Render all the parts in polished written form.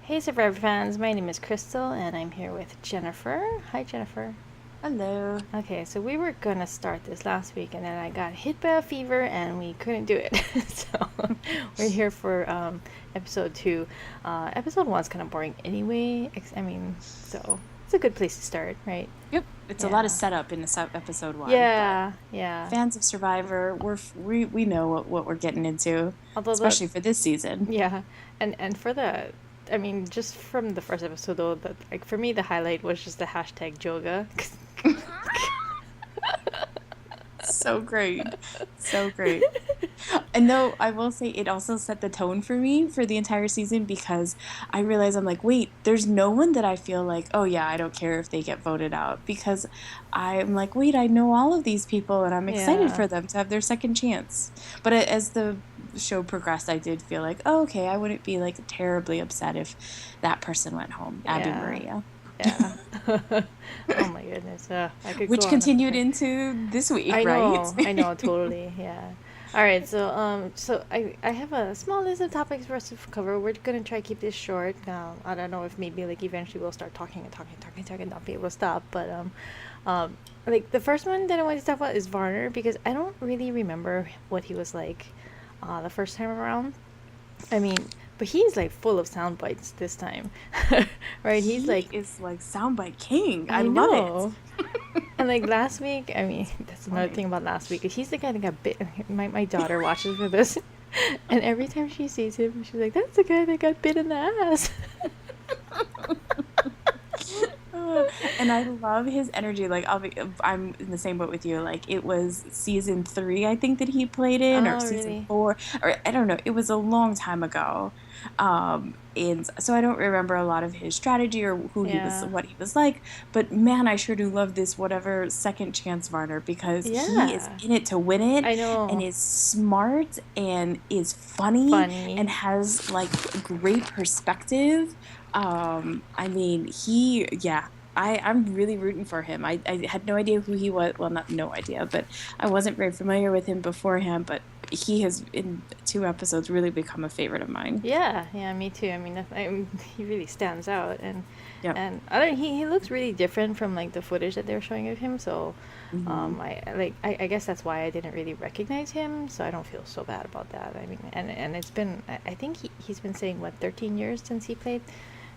Hey Survivor fans, my name is Crystal and I'm here with Jennifer. Hi Jennifer. Hello. Okay, so we were gonna start this last week and then I got hit by a fever and we couldn't do it. So we're here for episode 2. Episode 1's kind of boring anyway. So it's a good place to start, right? Yep, it's a lot of Yeah. setup in episode one, but Yeah, yeah. fans of Survivor, we know what we're getting into, Although the especially for this season. Yeah, and for the, just from the first episode though, that like for me the highlight was just the hashtag Joga. So great, so great. And though I will say it also set the tone for me for the entire season because I realize I'm like, wait, there's no one that I feel like, oh yeah, I don't care if they get voted out because I'm like, wait, I know all of these people and I'm excited Yeah, for them to have their second chance. But as the show progressed, I did feel like, oh, okay, I wouldn't be like terribly upset if that person went home, Abby yeah, Maria, yeah. Oh my goodness, I could go which on. continued into this week, right? I know, totally, yeah. All right, so I have a small list of topics for us to cover. We're gonna try to keep this short. I don't know if maybe like eventually we'll start talking and talking and not be able to stop. But um, like the first one that I want to talk about is Varner because I don't really remember what he was like, the first time around. I mean, but he's like full of sound bites this time, right? He's He like, is like soundbite king. I I love it. know. And like last week, that's another Funny. thing about last week. He's the guy that got bit. My daughter watches for this, and every time she sees him, she's like, "That's the guy that got bit in the ass." And I love his energy. I'm in the same boat with you. Like it was season 3, I think that he played in, or Oh, season really? 4, or I don't know. It was a long time ago, and so I don't remember a lot of his strategy or Yeah. what he was like. But man, I sure do love this whatever second chance Varner because he is Yeah. in it to win it, I and know. is smart and is funny and Funny. has like great perspective. I mean, yeah, I'm really rooting for him. I had no idea who he was. Well, not no idea, but I wasn't very familiar with him beforehand. But he has, in 2 episodes, really become a favorite of mine. Yeah, yeah, me too. He really stands out, Yep. and I don't. He looks really different from like the footage that they're showing of him. So, Hmm. I guess that's why I didn't really recognize him. So I don't feel so bad about that. I mean, and it's been. I think he's been saying what 13 years since he played,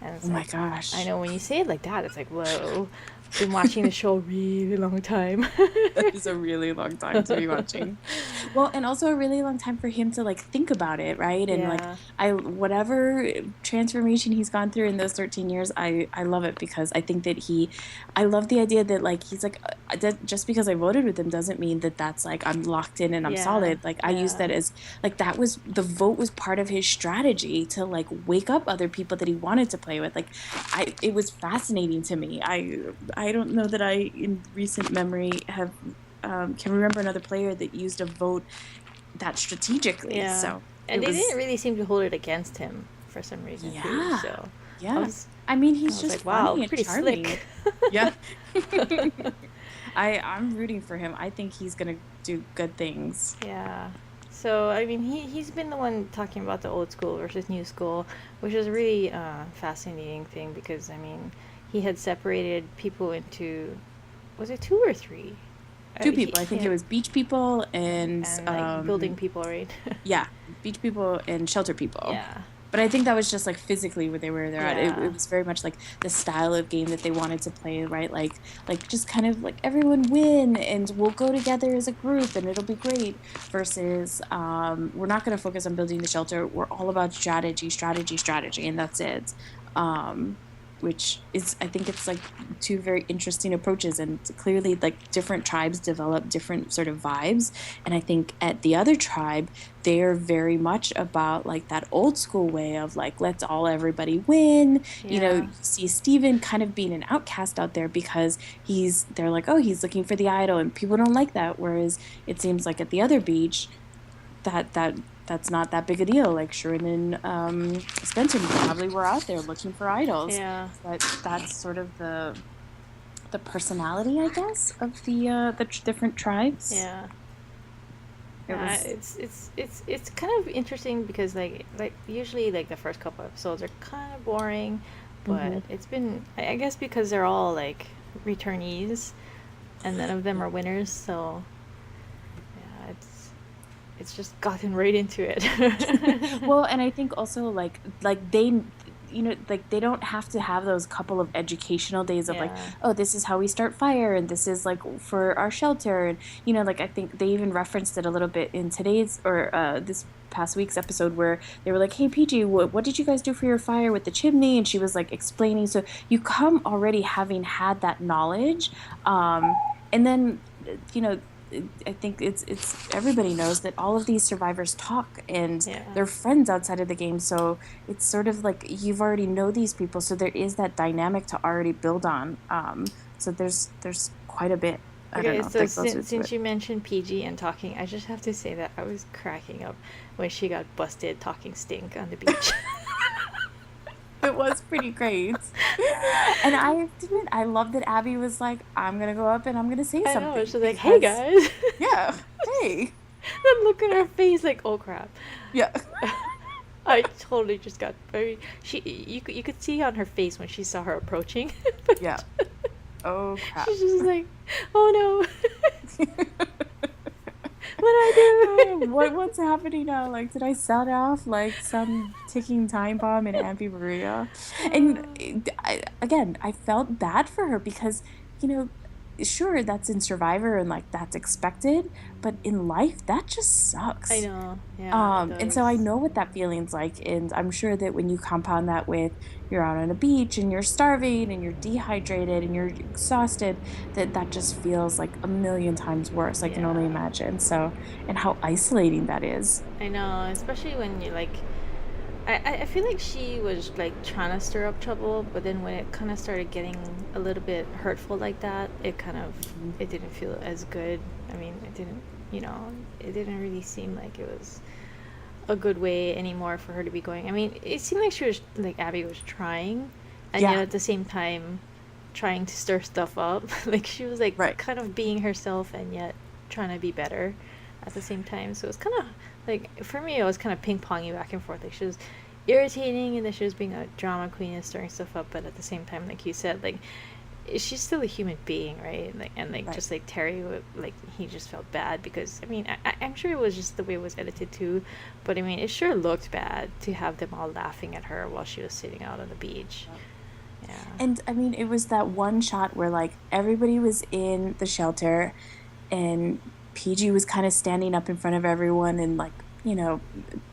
and Oh it's my like, I gosh. know when you say it like that, it's like whoa. Been watching the show a really long time. That is a really long time to be watching. Well, and also a really long time for him to like think about it, right? And like Yeah, I whatever transformation he's gone through in those 13 years, I love it because I think that I love the idea that like he's like that just because I voted with him doesn't mean that that's like I'm locked in and I'm yeah, solid. Like I use yeah. that as like that was the vote was part of his strategy to like wake up other people that he wanted to play with. Like I it was fascinating to me. I don't know that I, in recent memory, have can remember another player that used a vote that strategically. Yeah. So And it they was, didn't really seem to hold it against him for some reason too. yeah, So I yeah. was I mean, I he's was just like, wow, funny and pretty charming. slick. Yeah. I'm rooting for him. I think he's gonna do good things. Yeah. So I mean, he's been the one talking about the old school versus new school, which is a really fascinating thing because I mean, he had separated people into, was it two or three? Two people. I think it Yeah, was beach people and and like building people, right? yeah, beach people and shelter people. Yeah. But I think that was just like physically where they're at. It Yeah. was very much like the style of game that they wanted to play, right? Like just kind of like everyone win and we'll go together as a group and it'll be great. Versus we're not going to focus on building the shelter. We're all about strategy, strategy, strategy, and that's it. Um, which is I think it's like two very interesting approaches and clearly like different tribes develop different sort of vibes and I think at the other tribe they're very much about like that old school way of like let's all everybody win. Yeah. You see Steven kind of being an outcast out there because they're like, oh, he's looking for the idol and people don't like that, whereas it seems like at the other beach that's not that big a deal. Like Sherwin and Spencer probably were out there looking for idols, Yeah. but that's sort of the personality, I guess, of the different tribes. Yeah. It was. It's kind of interesting because like usually like the first couple episodes are kind of boring, Hmm. but it's been I guess because they're all like returnees and none of them are winners, so yeah, it's just gotten right into it. Well, and I think also like they like they don't have to have those couple of educational days of like, Yeah. oh, this is how we start fire and this is like for our shelter. And like I think they even referenced it a little bit in today's or this past week's episode where they were like, hey, PG, what did you guys do for your fire with the chimney? And she was like explaining. So you come already having had that knowledge. And then you know I think it's everybody knows that all of these survivors talk and Yeah. they're friends outside of the game. So it's sort of like you've already know these people, so there is that dynamic to already build on. So there's quite a bit. I don't Okay, know so that goes since into since it. you mentioned PG and talking, I just have to say that I was cracking up when she got busted talking stink on the beach. It was pretty great, and I have to admit, I love that Abby was like, "I'm gonna go up and I'm gonna say I know, something," she's like, "Hey because guys," yeah, hey, then look at her face like, "Oh crap." yeah, I totally just got very. You could see on her face when she saw her approaching, but yeah. Oh crap. she's just like, "Oh no, what do I Oh, do?" what's happening now? Like, did I set off like some ticking time bomb in Auntie Maria? And again, I felt bad for her because, you know, sure, that's in Survivor and like that's expected, but in life, that just I sucks. know, yeah, it And so I does. know what that feeling's like, and I'm sure that when you compound that with you're out on a beach and you're starving and you're dehydrated and you're exhausted, that just feels like a million times worse. I can only Yeah, imagine. So, and how isolating that is. I know, especially when you like. I feel like she was like trying to stir up trouble, but then when it kind of started getting a little bit hurtful like that, Mhm. it didn't feel as good. I mean, it didn't really seem like it was a good way anymore for her to be going. I mean, it seemed like she was like Abby was trying, and yet Yeah, at the same time trying to stir stuff up. Like she was like right. kind of being herself and yet trying to be better at the same time. So it was kind of like for me, it was kind of ping ponging back and forth. Like she was irritating and then she was being a drama queen and stirring stuff up, but at the same time, like you said, like she's still a human being, right? And Right. just like Terry, like he just felt bad because I mean I'm sure it was just the way it was edited too, but I mean it sure looked bad to have them all laughing at her while she was sitting out on the beach. Yeah. And I mean, it was that one shot where like everybody was in the shelter and PG was kind of standing up in front of everyone and like,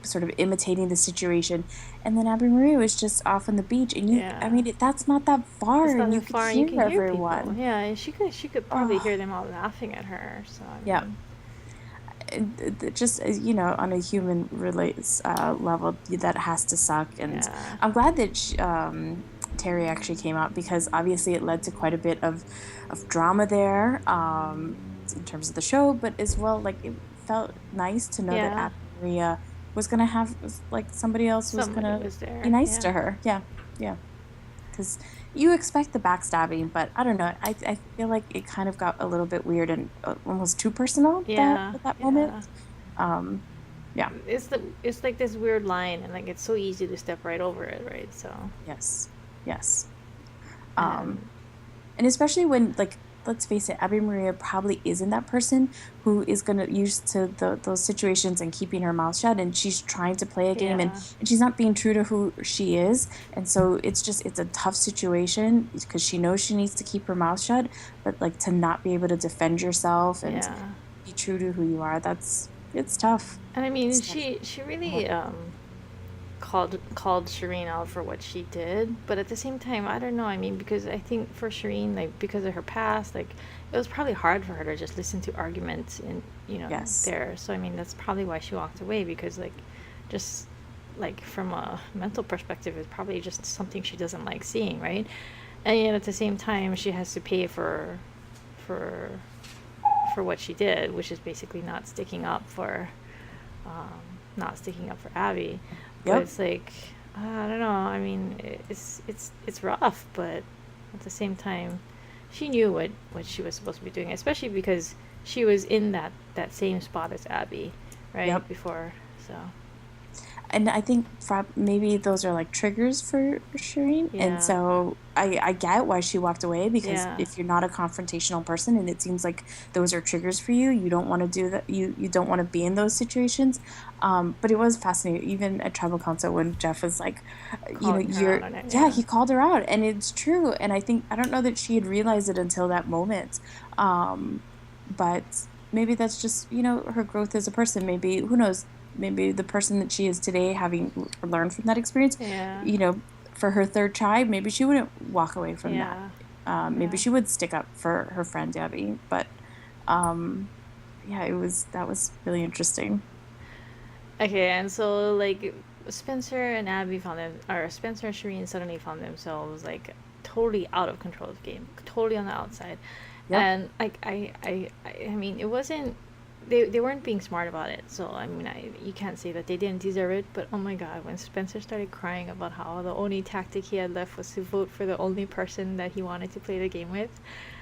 sort of imitating the situation. And then Abby Maria was just off on the beach and I Yeah. mean, that's not that It's far not and you that could far and you hear can hear people. everyone. Yeah, and she could probably hear Oh, them all laughing at her. So I yeah. mean, Just, on a human relates level, that has to suck. And yeah. I'm glad that Terry actually came out because obviously it led to quite a bit of drama there, in terms of the show, but as well, like it felt nice to know that Yeah. Abby Maria was gonna have like somebody else was Somebody gonna was be there. nice to Yeah. her. Yeah, yeah. Because you expect the backstabbing, but I don't know. I feel like it kind of got a little bit weird and almost too personal that Yeah. at that moment. Yeah. Um, yeah, It's like this weird line and like it's so easy to step right over it, right? So yes, yes. Um, and and especially when, like, let's face it, Abby Maria probably isn't that person who is going to use to those situations and keeping her mouth shut. And she's trying to play a game yeah. and she's not being true to who she is. And so it's a tough situation because she knows she needs to keep her mouth shut, but like to not be able to defend yourself and Yeah. be true to who you are, it's tough. And I mean, It's tough. she really called Shireen out for what she did, but at the same time, I don't know. I mean, because I think for Shireen, like because of her past, like it was probably hard for her to just listen to arguments and Yes. there. So I mean, that's probably why she walked away because like just like from a mental perspective, it's probably just something she doesn't like seeing, right? And yet at the same time, she has to pay for for what she did, which is basically um, not sticking up for Abby. But Yep. it's like I don't know. I mean, it's rough, but at the same time, she knew what she was supposed to be doing, especially because she was in that same spot as Abby. right? Yep. Before, so And I think maybe those are like triggers for Shireen. And yeah, so I get why she walked away, because yeah, if you're not a confrontational person and it seems like those are triggers for you, you don't want to do that. You don't want to be in those situations. But it was fascinating, even at tribal council, when Jeff was like, calling her out on it. yeah, Yeah, he called her out, and it's true. And I don't know that she had realized it until that moment. Um, but maybe that's just, her growth as a person. Maybe, who knows, maybe the person that she is today, having learned from that experience, yeah, you know, for her third child, maybe she wouldn't walk away from that. yeah, Maybe yeah. she would stick up for her friend Debbie. But um, yeah, that was really interesting. Okay, and so like Spencer and Abby found them, or Spencer and Shireen suddenly found themselves like totally out of control of the game, totally on the outside, Yep. and like I mean, it wasn't. They weren't being smart about it, so I mean, you can't say that they didn't deserve it. But oh my god, when Spencer started crying about how the only tactic he had left was to vote for the only person that he wanted to play the game with,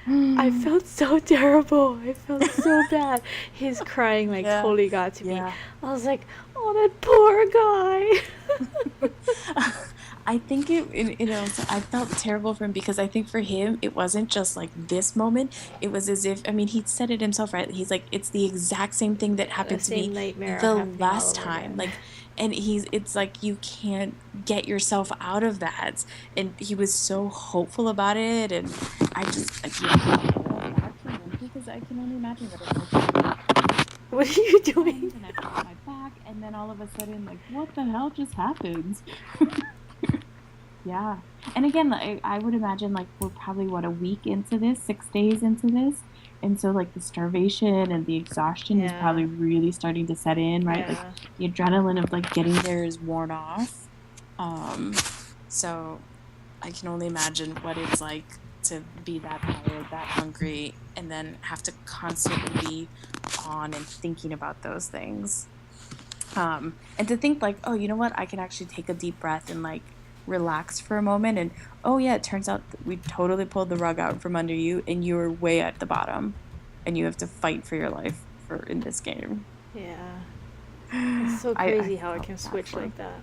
I felt so terrible. I felt so bad. His crying like Yeah. totally got to me. Yeah. I was like, oh, that poor guy. I think I felt terrible for him, because I think for him, it wasn't just like this moment. It was as if, I mean, he said it himself, right? He's like, it's the exact same thing that The happened to me same nightmare the happening all last over time. again. Like, and it's like, you can't get yourself out of that. And he was so hopeful about it. And I just, yeah, I feel bad for him, because I can only imagine what it's like. What are you doing? Friends, and I've got my back, and then all of a sudden, like, what the hell just happened? Yeah. And again, I would imagine, like, we're probably, what, a week into this, 6 days into this. And so, like, the starvation and the exhaustion is Yeah, probably really starting to set in, right? Like, yeah, the adrenaline of, like, getting there is worn off. Um, so I can only imagine what it's like to be that tired, that hungry, and then have to constantly be on and thinking about those things. And to think like, oh, you know what? I can actually take a deep breath and like relax for a moment. And oh yeah, it turns out that we totally pulled the rug out from under you, and you were way at the bottom, and you have to fight for your life for in this game. yeah. It's so I crazy how it felt can bad switch for him. like that.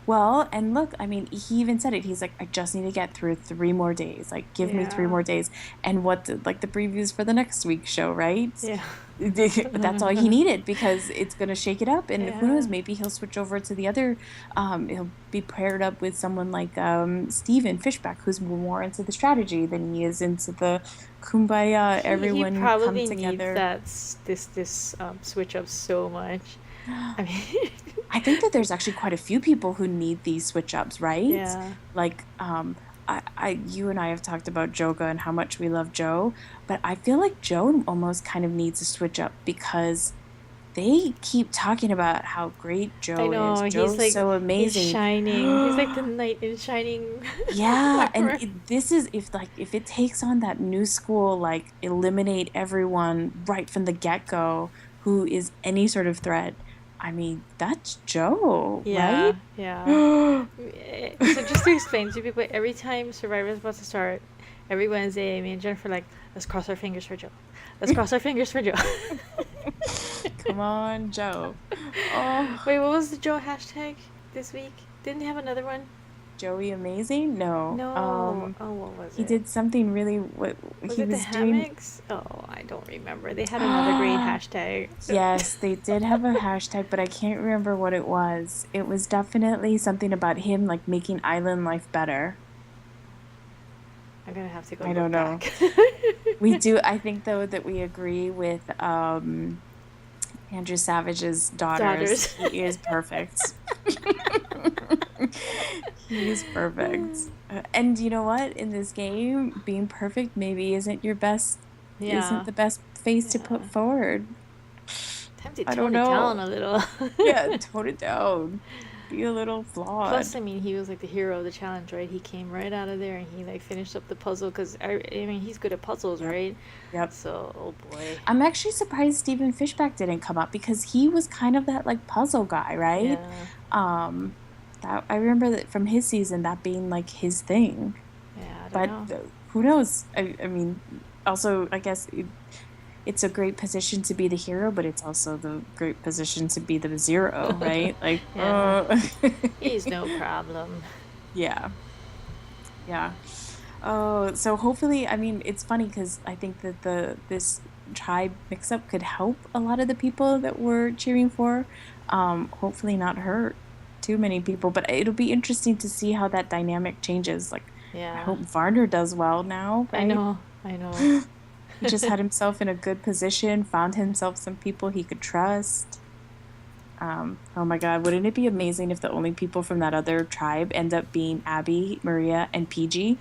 Well, and look, I mean, he even said it. He's like, I just need to get through 3 more days. Like, give me three Yeah, more days. And like the previews for the next week's show, right? yeah, That's all he needed, because it's going to shake it up. And who yeah. knows, maybe he'll switch over to the other. He'll be paired up with someone like Steven Fishback, who's more into the strategy than he is into the kumbaya, He everyone come probably needs together. that this switch up so much. I mean, I think that there's actually quite a few people who need these switch ups, right? yeah. Like, you and I have talked about Joga and how much we love Joe, but I feel like Joe almost kind of needs a switch up, because they keep talking about how great I Joe is. know, he's Joe's like, so he's amazing. shining. He's like the knight in shining Yeah, and armor. this is, if it takes on that new school, like, eliminate everyone right from the get-go who is any sort of threat. I mean, that's Joe, right? Yeah, yeah. So just to explain to people, every time Survivor is about to start, every Wednesday, me and Jennifer like, let's cross our fingers for Joe. Let's cross our fingers for Joe. Come on, Joe. Oh, Wait, what was the Joe hashtag this week? Didn't he have another one? Joey amazing? No. No. Oh, what was He it? did something really, what Was he it the was doing. hammocks? Oh, I don't remember. They had another great hashtag. Yes, they did have a hashtag, but I can't remember what it was. It was definitely something about him like making island life better. I'm gonna have to go I don't look know. back. We do, I think though that we agree with Andrew Savage's daughters. Daughters. He is perfect. He is perfect. And you know what? In this game, being perfect maybe Yeah. isn't the best face to Yeah. put forward. Time to I don't tone it down know. a little. Yeah, tone it down. Be a little Plus, flawed. I mean, he was like the hero of the challenge, right? He came right out of there and he like finished up the puzzle because I mean, he's good at puzzles, Yep. right? Yep. So, oh boy. I'm actually surprised Stephen Fishback didn't come up, because he was kind of that like puzzle guy, right? Yeah. Um, that I remember that from his season, that being like his thing. Yeah, I don't But know. who knows? I mean, also, I guess it's a great position to be the hero, but it's also the great position to be the zero, right? Like, Yeah, he's no problem. yeah, yeah. Oh, so hopefully, I mean, it's funny because I think that the this tribe mix-up could help a lot of the people that we're cheering for. Hopefully not hurt too many people, but it'll be interesting to see how that dynamic changes. Like, I Yeah, hope Varner does well now, I right? know, I know. He just had himself in a good position, found himself some people he could trust. Oh my God, wouldn't it be amazing if the only people from that other tribe end up being Abby, Maria, and PG?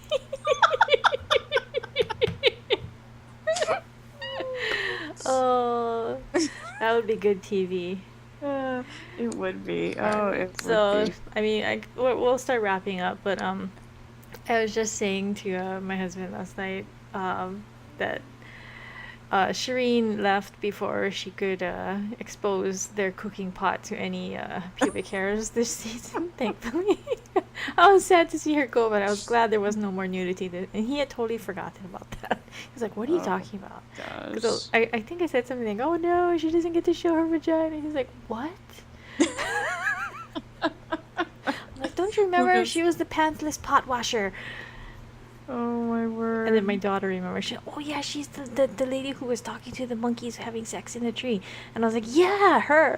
Oh, that would be good TV. Uh, it would be. All Oh, right. it would So, be. I mean, we'll start wrapping up, but I was just saying to my husband last night that Shireen left before she could expose their cooking pot to any pubic hairs this season, thankfully. I was sad to see her go, but I was glad there was no more nudity. And he had totally forgotten about that. He's like, what are you Oh talking about? Because gosh. I think I said something like, oh no, she doesn't get to show her vagina. He's like, what? I'm like, don't you Who remember? goes? She was the pantsless pot washer. Oh my And then my word. daughter remembered. She, oh yeah, she's the lady who was talking to the monkeys having sex in the tree. And I was like, yeah, her.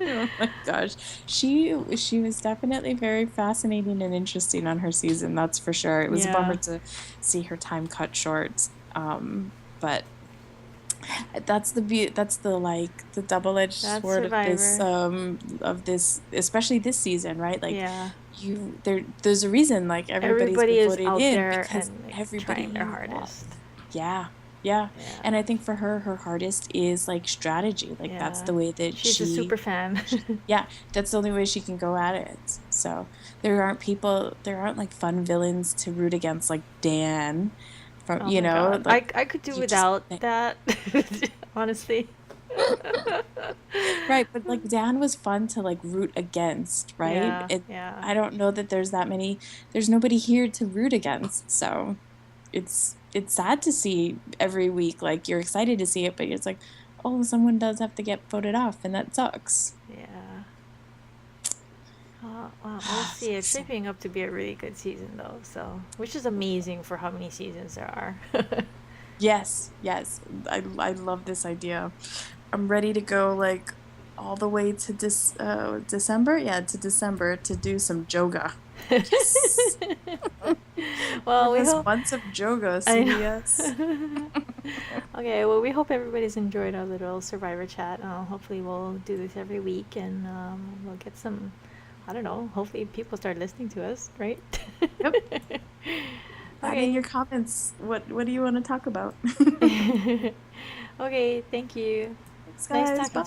Oh my gosh. She was definitely very fascinating and interesting on her season, that's for sure. It was a bummer Yeah, to see her time cut short. But that's the like the double-edged that's sword Survivor. of this, especially this season, right? Like Yeah, there's a reason like everybody's been everybody is voted out in there because and like everybody trying their you love. hardest. Yeah. Yeah. Yeah, And I think for her hardest is like strategy. Like that's yeah. the way that She's a super fan. yeah, that's the only way she can go at it. So there aren't like fun villains to root against like Dan from, Oh my god, like I could do you just without that. Honestly. right, but like Dan was fun to like root against, right? Yeah, yeah. I don't know that there's nobody here to root against. So it's sad to see every week. Like you're excited to see it, but it's like, oh, someone does have to get voted off, and that sucks. Yeah. Well, we'll see. It's So, shaping up to be a really good season, though. So, which is amazing for how many seasons there are. yes, yes, I love this idea. I'm ready to go like all the way to December. Yeah, to December to do some yoga. Yes, Well, give we us hope. months of yoga, I CBS. know. Okay, well, we hope everybody's enjoyed our little Survivor chat. Hopefully, we'll do this every week and we'll get some. I don't know. Hopefully, people start listening to us, right? Yep. Add in Okay. your comments. What do you want to talk about? Okay, thank you. Thanks, Nice guys. talking Bye.